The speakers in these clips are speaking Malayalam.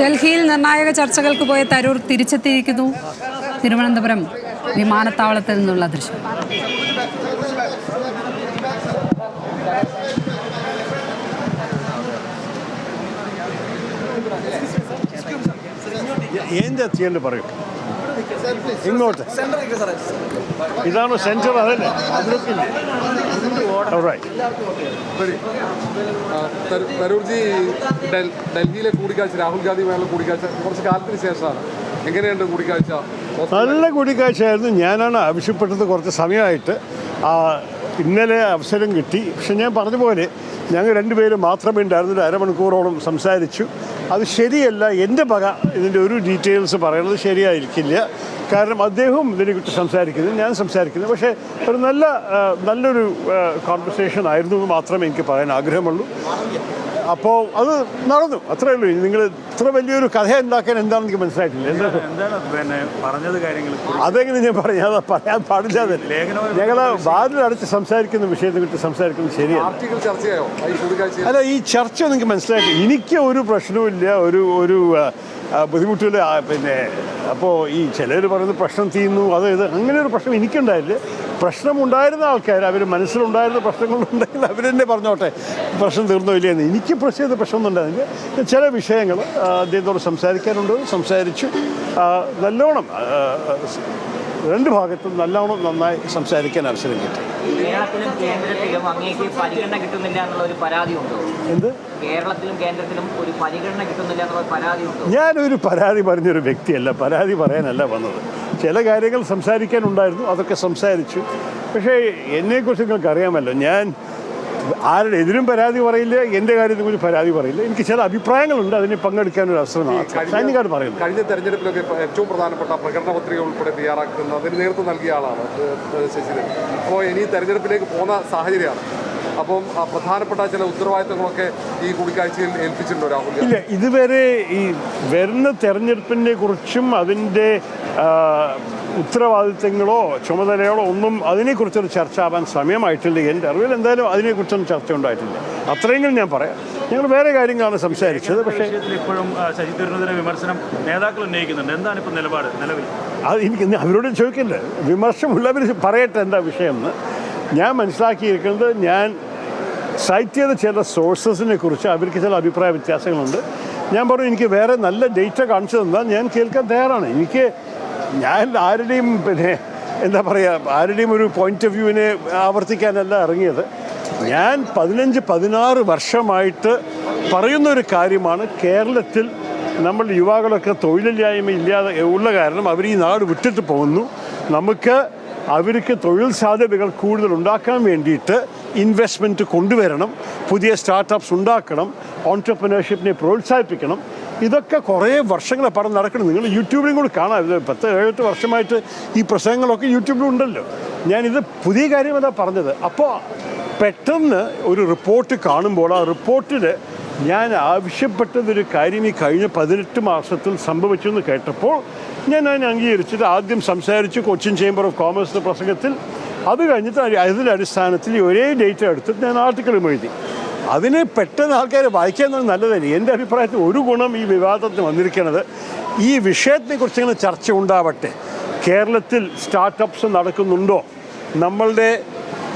ഡൽഹിയിൽ നിർണായക ചർച്ചകൾക്ക് പോയ തരൂർ തിരിച്ചെത്തിയിരിക്കുന്നു. തിരുവനന്തപുരം വിമാനത്താവളത്തിൽ നിന്നുള്ള ദൃശ്യം. എന്താ ചെയ്യേണ്ടത് പറയൂ. ഇങ്ങോട്ട് ഇതാണോ സെൻറ്റർ? അതല്ലേ തരൂർജി, ഡൽഹിയിലെ കൂടിക്കാഴ്ച, രാഹുൽ ഗാന്ധിയുമായുള്ള കൂടിക്കാഴ്ച കുറച്ച് കാലത്തിന് ശേഷമാണ്. എങ്ങനെയുണ്ട് കൂടിക്കാഴ്ച? നല്ല കൂടിക്കാഴ്ചയായിരുന്നു. ഞാനാണ് ആവശ്യപ്പെട്ടത് കുറച്ച് സമയമായിട്ട്. ഇന്നലെ അവസരം കിട്ടി. പക്ഷെ ഞാൻ പറഞ്ഞ പോലെ ഞങ്ങൾ രണ്ടുപേരും മാത്രമേ ഉണ്ടായിരുന്നില്ല. അരമണിക്കൂറോളം സംസാരിച്ചു. അത് ശരിയല്ല. എൻ്റെ വക ഇതിൻ്റെ ഒരു ഡീറ്റെയിൽസ് പറയുന്നത് ശരിയായിരിക്കില്ല. കാരണം അദ്ദേഹവും ഇതിനെക്കുറിച്ച് സംസാരിക്കുന്നത്, ഞാൻ സംസാരിക്കുന്നത്. പക്ഷേ ഒരു നല്ലൊരു കോൺവെർസേഷൻ ആയിരുന്നു എന്ന് മാത്രമേ എനിക്ക് പറയാൻ ആഗ്രഹമുള്ളൂ. അപ്പോൾ അത് നടന്നു, അത്രയേ ഉള്ളൂ. നിങ്ങൾ ഇത്ര വലിയൊരു കഥ ഉണ്ടാക്കാൻ എന്താണെന്ന് എനിക്ക് മനസ്സിലായിട്ടില്ല. അതെങ്ങനെ ഞാൻ പറയാൻ പാടില്ല. ഞങ്ങൾ വാതിലടച്ച് സംസാരിക്കുന്ന വിഷയത്തെ കുറിച്ച് സംസാരിക്കുന്നത് ശരിയല്ല. അല്ല, ഈ ചർച്ച നിങ്ങൾക്ക് മനസ്സിലാക്കി. എനിക്ക് ഒരു പ്രശ്നവുമില്ല, ഒരു ബുദ്ധിമുട്ടില്ല. അപ്പോൾ ഈ ചിലർ പറയുന്നത് പ്രശ്നം തീർന്നു, അത് അങ്ങനെ ഒരു പ്രശ്നം എനിക്കുണ്ടായില്ല. പ്രശ്നമുണ്ടായിരുന്ന ആൾക്കാർ, അവർ മനസ്സിലുണ്ടായിരുന്ന പ്രശ്നങ്ങളുണ്ടെങ്കിൽ അവരെന്നെ പറഞ്ഞോട്ടെ പ്രശ്നം തീർന്നോ ഇല്ലയെന്ന്. എനിക്ക് പ്രശ്നം പ്രശ്നമൊന്നും ഉണ്ടായിരുന്നില്ല. ചില വിഷയങ്ങൾ അദ്ദേഹത്തോട് സംസാരിക്കാനുണ്ട്, സംസാരിച്ചു. നല്ലോണം രണ്ട് ഭാഗത്തും നന്നായി സംസാരിക്കാൻ അവസരം കിട്ടി. കേരളത്തിലും കേന്ദ്രത്തിലും അങ്ങേക്ക് പരിഗണന കിട്ടുന്നില്ല എന്നുള്ള ഒരു പരാതിയുണ്ടോ? എന്ത്? കേരളത്തിലും കേന്ദ്രത്തിലും ഒരു പരിഗണന കിട്ടുന്നില്ല എന്നുള്ള പരാതിയുണ്ടോ? ഞാനൊരു പരാതി പറഞ്ഞൊരു വ്യക്തിയല്ല, പരാതി പറയാനല്ല വന്നത്. ചില കാര്യങ്ങൾ സംസാരിക്കാനുണ്ടായിരുന്നു, അതൊക്കെ സംസാരിച്ചു. പക്ഷേ എന്നെക്കുറിച്ച് നിങ്ങൾക്ക് അറിയാമല്ലോ, ഞാൻ ആരുടെ എതിരും പരാതി പറയില്ല, എൻ്റെ കാര്യത്തെ കുറിച്ച് പരാതി പറയില്ല. എനിക്ക് ചില അഭിപ്രായങ്ങളുണ്ട്, അതിനെ പങ്കെടുക്കാനൊരു അവസരമാണ് സൈനികർ പറയുന്നത്. കഴിഞ്ഞ തെരഞ്ഞെടുപ്പിലൊക്കെ ഏറ്റവും പ്രധാനപ്പെട്ട പ്രകടന പത്രിക ഉൾപ്പെടെ തയ്യാറാക്കുന്ന അതിന് നേതൃത്വം നൽകിയ ആളാണ് ശശിധരൻ. അപ്പോൾ ഇനി തെരഞ്ഞെടുപ്പിലേക്ക് പോകുന്ന സാഹചര്യമാണ്. അപ്പം പ്രധാനപ്പെട്ട ചില ഉത്തരവാദിത്തങ്ങളൊക്കെ ഈ കൂടിക്കാഴ്ചയിൽ ഏൽപ്പിച്ചിട്ടുണ്ടോ രാഹുൽ? ഇല്ല, ഇതുവരെ ഈ വരുന്ന തെരഞ്ഞെടുപ്പിനെ കുറിച്ചും അതിൻ്റെ ഉത്തരവാദിത്തങ്ങളോ ചുമതലകളോ ഒന്നും അതിനെക്കുറിച്ചൊരു ചർച്ച ആവാൻ സമയമായിട്ടില്ല. എൻ്റെ അറിവിൽ എന്തായാലും അതിനെക്കുറിച്ചൊന്നും ചർച്ച ഉണ്ടായിട്ടില്ല. അത്രയെങ്കിലും ഞാൻ പറയാം. ഞങ്ങൾ വേറെ കാര്യങ്ങളാണ് സംസാരിച്ചത്. പക്ഷേ ഇപ്പോഴും ശശി തരൂരിനെതിരെ വിമർശനം നേതാക്കൾ ഉന്നയിക്കുന്നുണ്ട്. എന്താണ് ഇപ്പോൾ നിലപാട് നിലവിൽ? അത് എനിക്ക് അവരോട് ചോദിക്കില്ല. വിമർശനമുള്ളവർ പറയട്ടെ എന്താ വിഷയം എന്ന്. ഞാൻ മനസ്സിലാക്കിയിരിക്കുന്നത്, ഞാൻ സൈറ്റ് ചെയ്ത ചില സോഴ്സസിനെ കുറിച്ച് അവർക്ക് ചില അഭിപ്രായ വ്യത്യാസങ്ങളുണ്ട്. ഞാൻ പറഞ്ഞു എനിക്ക് വേറെ നല്ല ഡേറ്റ കാണിച്ചു തന്നാൽ ഞാൻ കേൾക്കാൻ തയ്യാറാണ്. ഞാൻ ആരുടെയും എന്താ പറയുക, ആരുടെയും ഒരു പോയിന്റ് ഓഫ് വ്യൂവിനെ ആവർത്തിക്കാനല്ല ഇറങ്ങിയത്. ഞാൻ 15-16 വർഷമായിട്ട് പറയുന്നൊരു കാര്യമാണ്, കേരളത്തിൽ നമ്മൾ യുവാക്കളൊക്കെ തൊഴിലില്ലായ്മ ഇല്ലാതെ ഉള്ള കാരണം അവർ ഈ നാട് വിട്ടിട്ട് പോകുന്നു. അവർക്ക് തൊഴിൽ സാധ്യതകൾ കൂടുതൽ ഉണ്ടാക്കാൻ വേണ്ടിയിട്ട് ഇൻവെസ്റ്റ്മെൻറ്റ് കൊണ്ടുവരണം, പുതിയ സ്റ്റാർട്ടപ്സ് ഉണ്ടാക്കണം, ഓൺട്രപ്രനർഷിപ്പിനെ പ്രോത്സാഹിപ്പിക്കണം. ഇതൊക്കെ കുറേ വർഷങ്ങളെ പറഞ്ഞ് നടക്കണം. നിങ്ങൾ യൂട്യൂബിലും കൂടി കാണാം. 10-7 വർഷമായിട്ട് ഈ പ്രസംഗങ്ങളൊക്കെ യൂട്യൂബിലുണ്ടല്ലോ. ഞാനിത് പുതിയ കാര്യമല്ല പറഞ്ഞത്. അപ്പോൾ പെട്ടെന്ന് ഒരു റിപ്പോർട്ട് കാണുമ്പോൾ ആ റിപ്പോർട്ടിൽ ഞാൻ ആവശ്യപ്പെട്ടതൊരു കാര്യം ഈ കഴിഞ്ഞ 18 മാസത്തിൽ സംഭവിച്ചെന്ന് കേട്ടപ്പോൾ ഞാൻ അതിനെ അംഗീകരിച്ചിട്ട് ആദ്യം സംസാരിച്ചു കൊച്ചിൻ ചേംബർ ഓഫ് കോമേഴ്സിൻ്റെ പ്രസംഗത്തിൽ. അത് കഴിഞ്ഞിട്ട് അതിൻ്റെ അടിസ്ഥാനത്തിൽ ഒരേ ഡേറ്റ എടുത്തിട്ട് ഞാൻ ആർട്ടിക്കിളും എഴുതി. അതിനെ പെട്ടെന്ന് ആൾക്കാർ വായിക്കുന്നത് നല്ലതല്ലേ. എൻ്റെ അഭിപ്രായത്തിൽ ഒരു ഗുണം ഈ വിവാദത്തിന് വന്നിരിക്കുന്നത്, ഈ വിഷയത്തെക്കുറിച്ച് ചർച്ച ഉണ്ടാവട്ടെ. കേരളത്തിൽ സ്റ്റാർട്ടപ്സ് നടക്കുന്നുണ്ടോ? നമ്മളുടെ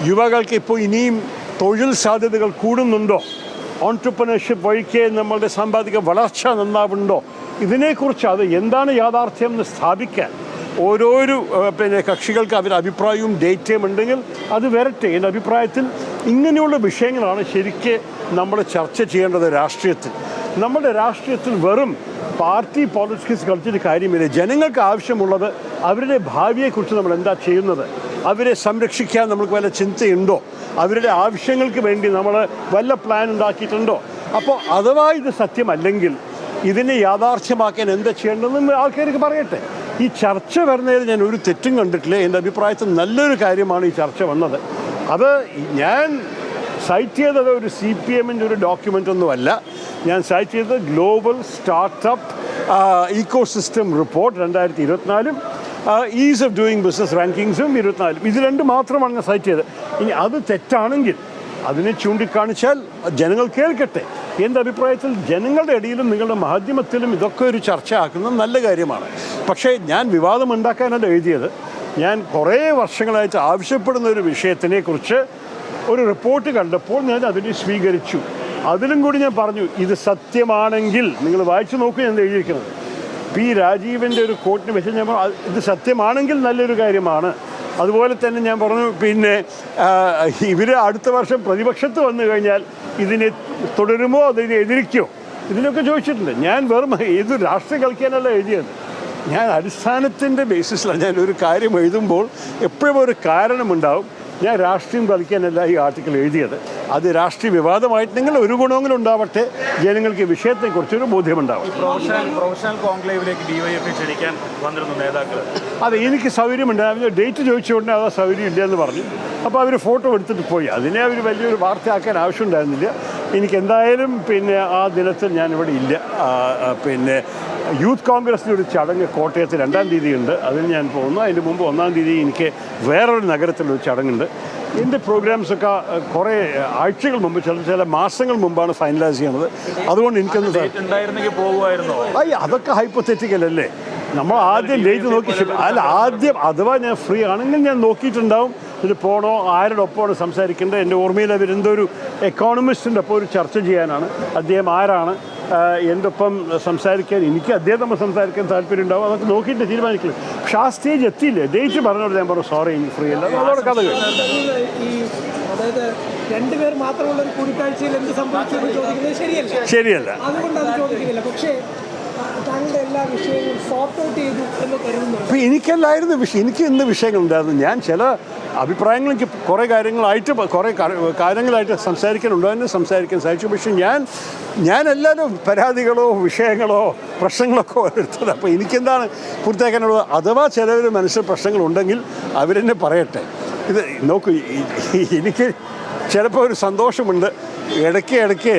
യുവകൾക്ക് ഇപ്പോൾ ഇനിയും തൊഴിൽ സാധ്യതകൾ കൂടുന്നുണ്ടോ? ഓൺട്രപ്രനർഷിപ്പ് വഴിക്ക് നമ്മളുടെ സാമ്പത്തിക വളർച്ച നന്നാവുന്നുണ്ടോ? ഇതിനെക്കുറിച്ച് അത് എന്താണ് യാഥാർത്ഥ്യം എന്ന് സ്ഥാപിക്കാൻ ഓരോരോ കക്ഷികൾക്ക് അവരുടെ അഭിപ്രായവും ഡേറ്റയും ഉണ്ടെങ്കിൽ അത് വരട്ടെ. എൻ്റെ അഭിപ്രായത്തിൽ ഇങ്ങനെയുള്ള വിഷയങ്ങളാണ് ശരിക്ക് നമ്മൾ ചർച്ച ചെയ്യേണ്ടത് രാഷ്ട്രീയത്തിൽ. നമ്മുടെ രാഷ്ട്രീയത്തിൽ വെറും പാർട്ടി പോളിറ്റിക്സ് കളിച്ചിട്ട് കാര്യമില്ല. ജനങ്ങൾക്ക് ആവശ്യമുള്ളത് അവരുടെ ഭാവിയെക്കുറിച്ച് നമ്മൾ എന്താ ചെയ്യുന്നത്, അവരെ സംരക്ഷിക്കാൻ നമുക്ക് വല്ല ചിന്തയുണ്ടോ, അവരുടെ ആവശ്യങ്ങൾക്ക് വേണ്ടി നമ്മൾ വല്ല പ്ലാൻ ഉണ്ടാക്കിയിട്ടുണ്ടോ? അപ്പോൾ അഥവാ ഇത് സത്യമല്ലെങ്കിൽ ഇതിനെ യാഥാർത്ഥ്യമാക്കാൻ എന്താ ചെയ്യേണ്ടതെന്ന് ആൾക്കാർക്ക് പറയട്ടെ. ഈ ചർച്ച വരുന്നതിൽ ഞാൻ ഒരു തെറ്റും കണ്ടിട്ടില്ല. എൻ്റെ അഭിപ്രായത്തിൽ നല്ലൊരു കാര്യമാണ് ഈ ചർച്ച വന്നത്. അത് ഞാൻ സൈറ്റ് ചെയ്തത് ഒരു CPMൻ്റെ ഒരു ഡോക്യുമെൻ്റ് ഒന്നുമല്ല. ഞാൻ സൈറ്റ് ചെയ്തത് global startup ecosystem report 2024 ease of doing business റാങ്കിങ്സും 24. ഇത് രണ്ട് മാത്രമാണ് ഞാൻ സൈറ്റ് ചെയ്തത്. ഇനി അത് തെറ്റാണെങ്കിൽ അതിനെ ചൂണ്ടിക്കാണിച്ചാൽ ജനങ്ങൾ കേൾക്കട്ടെ. എൻ്റെ അഭിപ്രായത്തിൽ ജനങ്ങളുടെ ഇടയിലും നിങ്ങളുടെ മാധ്യമത്തിലും ഇതൊക്കെ ഒരു ചർച്ച ആക്കുന്നത് നല്ല കാര്യമാണ്. പക്ഷേ ഞാൻ വിവാദം ഉണ്ടാക്കാനല്ല എഴുതിയത്. ഞാൻ കുറേ വർഷങ്ങളായിട്ട് ആവശ്യപ്പെടുന്ന ഒരു വിഷയത്തിനെക്കുറിച്ച് ഒരു റിപ്പോർട്ട് കണ്ടപ്പോൾ ഞാൻ അതിനെ സ്വീകരിച്ചു. അതിലും കൂടി ഞാൻ പറഞ്ഞു, ഇത് സത്യമാണെങ്കിൽ നിങ്ങൾ വായിച്ചു നോക്കൂ ഞാൻ എഴുതിയിരിക്കുന്നത്. പി രാജീവിൻ്റെ ഒരു കോട്ടിന് വെച്ച് ഞാൻ പറഞ്ഞു ഇത് സത്യമാണെങ്കിൽ നല്ലൊരു കാര്യമാണ്. അതുപോലെ തന്നെ ഞാൻ പറഞ്ഞു പിന്നെ ഇവർ അടുത്ത വർഷം പ്രതിപക്ഷത്ത് വന്നു കഴിഞ്ഞാൽ ഇതിനെ തുടരുമോ അതിനെ എതിരിക്കുമോ ഇതിനൊക്കെ ചോദിച്ചിട്ടുണ്ട്. ഞാൻ വെറും ഏത് രാഷ്ട്രീയം കളിക്കാനല്ല എഴുതിയത്. ഞാൻ അടിസ്ഥാനത്തിൻ്റെ ബേസിസിലാണ് ഞാൻ ഒരു കാര്യം എഴുതുമ്പോൾ എപ്പോഴും ഒരു കാരണമുണ്ടാവും. ഞാൻ രാഷ്ട്രീയം കളിക്കാനല്ല ഈ ആർട്ടിക്കിൾ എഴുതിയത്. അത് രാഷ്ട്രീയ വിവാദമായിട്ടുണ്ടെങ്കിൽ ഒരു ഗുണമെങ്കിലും ഉണ്ടാവട്ടെ, ജനങ്ങൾക്ക് ഈ വിഷയത്തെക്കുറിച്ചൊരു ബോധ്യമുണ്ടാവും. പ്രൊഫഷണൽ കോൺക്ലേവിലേക്ക് ഡിവൈഎഫ്ഐ ക്ഷണിക്കാൻ വന്നിരുന്നു നേതാക്കൾ. അതെ, എനിക്ക് സൗകര്യമുണ്ടായിരുന്നു. ഡേറ്റ് ചോദിച്ചുകൊണ്ട് അത് സൗകര്യം ഇല്ലയെന്ന് പറഞ്ഞു. അപ്പോൾ അവർ ഫോട്ടോ എടുത്തിട്ട് പോയി. അതിനെ അവർ വലിയൊരു വാർത്തയാക്കാൻ ആവശ്യമുണ്ടായിരുന്നില്ല. എനിക്ക് എന്തായാലും പിന്നെ ആ ദിനത്തിൽ ഞാനിവിടെ ഇല്ല. പിന്നെ യൂത്ത് കോൺഗ്രസിൻ്റെ ഒരു ചടങ്ങ് കോട്ടയത്ത് 2-ാം തീയതി ഉണ്ട്. അതിന് ഞാൻ പോകുന്നു. അതിന് മുമ്പ് 1-ാം തീയതി എനിക്ക് വേറൊരു നഗരത്തിലൊരു ചടങ്ങുണ്ട്. എൻ്റെ പ്രോഗ്രാംസൊക്കെ കുറേ ആഴ്ചകൾ മുമ്പ് ചില മാസങ്ങൾ മുമ്പാണ് ഫൈനലൈസ് ചെയ്യുന്നത്. അതുകൊണ്ട് എനിക്കൊന്ന് പോകുമായിരുന്നോ? അതൊക്കെ ഹൈപ്പോത്തറ്റിക്കൽ അല്ലേ. നമ്മൾ ആദ്യം ഡേറ്റ് നോക്കി ആദ്യം അഥവാ ഞാൻ ഫ്രീ ആണെങ്കിൽ ഞാൻ നോക്കിയിട്ടുണ്ടാവും ഇത് പോകണോ, ആരുടെ ഒപ്പമാണ് സംസാരിക്കേണ്ടത്. എൻ്റെ ഓർമ്മയിൽ അവരെന്തോ ഒരു എക്കോണമിസ്റ്റിൻ്റെ ഒപ്പം ഒരു ചർച്ച ചെയ്യാനാണ്. അദ്ദേഹം ആരാണ് എൻ്റെ ഒപ്പം സംസാരിക്കാൻ, എനിക്ക് അദ്ദേഹം സംസാരിക്കാൻ താല്പര്യം ഉണ്ടാവും. അതൊക്കെ നോക്കിയിട്ട് തീരുമാനിക്കില്ല. പക്ഷെ ആ സ്റ്റേജ് എത്തിയില്ലേ. ഡേറ്റ് പറഞ്ഞോട് ഞാൻ പറഞ്ഞു സോറി എനിക്ക് ഫ്രീ അല്ല. അതോടെ കഥ അതായത് രണ്ടുപേർ മാത്രമുള്ള ഒരു കൂടിക്കാഴ്ചയിൽ എന്ത് സംഭവിച്ചു ചോദിക്കുന്നത് ശരിയല്ല. അതുകൊണ്ട് അത് ചോദിക്കുന്നില്ല. പക്ഷേ താങ്കളുടെ എല്ലാ വിഷയങ്ങളും സോർട്ട് ഔട്ട് ചെയ്തു എന്ന് കരുതുന്നു. അപ്പോൾ എനിക്കല്ലായിരുന്നു വിഷയം. എനിക്ക് ഇന്ന് വിഷയങ്ങളുണ്ടായിരുന്നു. ഞാൻ ചില അഭിപ്രായങ്ങൾ എനിക്ക് കുറേ കാര്യങ്ങളായിട്ട് സംസാരിക്കാനുണ്ടായിരുന്നു, സംസാരിക്കാൻ സാധിച്ചു. പക്ഷേ ഞാൻ എല്ലാവരും പരാതികളോ വിഷയങ്ങളോ പ്രശ്നങ്ങളൊക്കെ ഓരോരുത്തത്. അപ്പോൾ എനിക്കെന്താണ് പൂർത്തിയാക്കാനുള്ളത്? അഥവാ ചിലവർ മനസ്സിൽ പ്രശ്നങ്ങളുണ്ടെങ്കിൽ അവരെന്നെ പറയട്ടെ. ഇത് നോക്കൂ, എനിക്ക് ചിലപ്പോൾ ഒരു സന്തോഷമുണ്ട്. ഇടയ്ക്ക്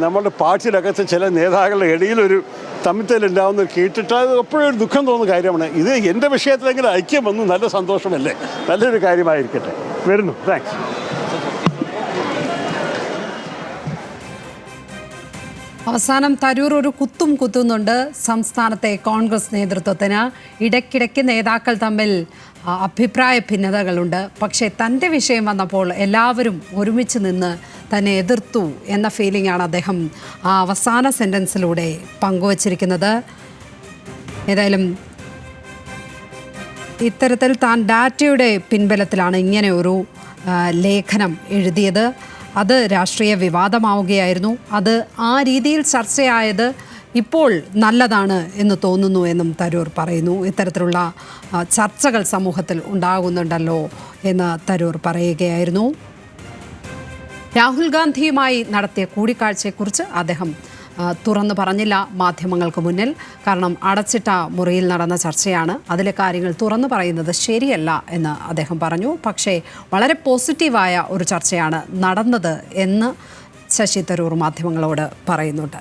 നമ്മുടെ പാർട്ടിയിലകത്ത് ചില നേതാക്കളുടെ ഇടയിലൊരു തമ്മിത്തലുണ്ടാവുന്നത് കേട്ടിട്ട് അത് എപ്പോഴും ഒരു ദുഃഖം തോന്നുന്ന കാര്യമാണ്. ഇത് എൻ്റെ വിഷയത്തിലെങ്കിലും ഐക്യം വന്നു, നല്ല സന്തോഷമല്ലേ, നല്ലൊരു കാര്യമായിരിക്കട്ടെ. വരുന്നു. താങ്ക്സ്. അവസാനം തരൂർ ഒരു കുത്തുന്നുണ്ട് സംസ്ഥാനത്തെ കോൺഗ്രസ് നേതൃത്വത്തിന്. ഇടയ്ക്കിടയ്ക്ക് നേതാക്കൾ തമ്മിൽ അഭിപ്രായ ഭിന്നതകളുണ്ട്. പക്ഷേ തൻ്റെ വിഷയം വന്നപ്പോൾ എല്ലാവരും ഒരുമിച്ച് നിന്ന് തന്നെ എതിർത്തു എന്ന ഫീലിംഗാണ് അദ്ദേഹം ആ അവസാന സെൻറ്റൻസിലൂടെ പങ്കുവച്ചിരിക്കുന്നത്. ഏതായാലും ഇത്തരത്തിൽ താൻ ഡാറ്റയുടെ പിൻബലത്തിലാണ് ഇങ്ങനെ ഒരു ലേഖനം എഴുതിയത്. അത് രാഷ്ട്രീയ വിവാദമാവുകയായിരുന്നു. അത് ആ രീതിയിൽ ചർച്ചയായത് ഇപ്പോൾ നല്ലതാണ് എന്ന് തോന്നുന്നു എന്നും തരൂർ പറയുന്നു. ഇത്തരത്തിലുള്ള ചർച്ചകൾ സമൂഹത്തിൽ ഉണ്ടാകുന്നുണ്ടല്ലോ എന്ന് തരൂർ പറയുകയായിരുന്നു. രാഹുൽ ഗാന്ധിയുമായി നടത്തിയ കൂടിക്കാഴ്ചയെക്കുറിച്ച് അദ്ദേഹം തുറന്നു പറഞ്ഞില്ല മാധ്യമങ്ങൾക്ക് മുന്നിൽ. കാരണം അടച്ചിട്ട മുറിയിൽ നടന്ന ചർച്ചയാണ്, അതിലെ കാര്യങ്ങൾ തുറന്നു പറയുന്നത് ശരിയല്ല എന്ന് അദ്ദേഹം പറഞ്ഞു. പക്ഷേ വളരെ പോസിറ്റീവായ ഒരു ചർച്ചയാണ് നടന്നത് എന്ന് ശശി തരൂർ മാധ്യമങ്ങളോട് പറയുന്നുണ്ട്.